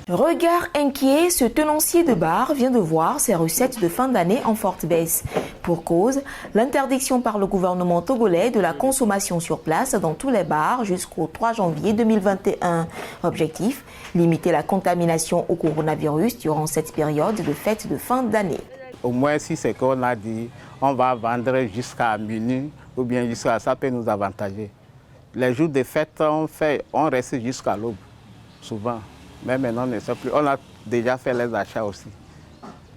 Regard inquiet, ce tenancier de bar vient de voir ses recettes de fin d'année en forte baisse. Pour cause, l'interdiction par le gouvernement togolais de la consommation sur place dans tous les bars jusqu'au 3 janvier 2021. Objectif, limiter la contamination au coronavirus durant cette période de fête de fin d'année. Au moins, si c'est qu'on a dit, on va vendre jusqu'à minuit ou bien jusqu'à ça peut nous avantager. Les jours de fête, on reste jusqu'à l'aube, souvent. Mais maintenant, on ne sait plus. On a déjà fait les achats aussi.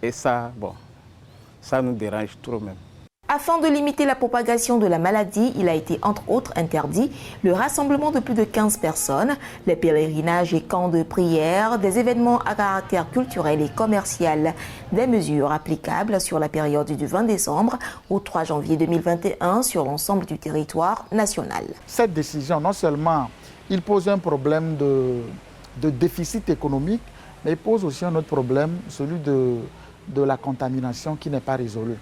Et ça, bon, ça nous dérange trop même. Afin de limiter la propagation de la maladie, il a été entre autres interdit le rassemblement de plus de 15 personnes, les pèlerinages et camps de prière, des événements à caractère culturel et commercial, des mesures applicables sur la période du 20 décembre au 3 janvier 2021 sur l'ensemble du territoire national. Cette décision, non seulement il pose un problème de déficit économique, mais il pose aussi un autre problème, celui de la contamination qui n'est pas résolu.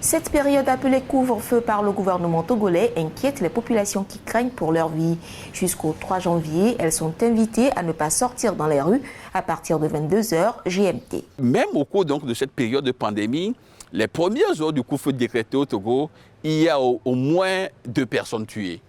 Cette période appelée couvre-feu par le gouvernement togolais inquiète les populations qui craignent pour leur vie. Jusqu'au 3 janvier, elles sont invitées à ne pas sortir dans les rues à partir de 22h GMT. Même au cours donc, de cette période de pandémie, les premières heures du couvre-feu décrété au Togo, il y a au moins 2 personnes tuées.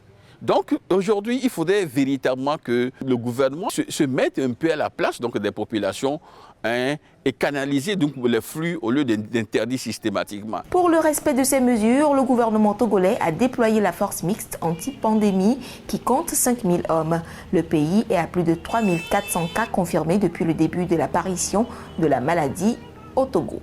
Donc aujourd'hui, il faudrait véritablement que le gouvernement se mette un peu à la place donc, des populations et canaliser donc, les flux au lieu d'interdire systématiquement. Pour le respect de ces mesures, le gouvernement togolais a déployé la force mixte anti-pandémie qui compte 5000 hommes. Le pays est à plus de 3400 cas confirmés depuis le début de l'apparition de la maladie au Togo.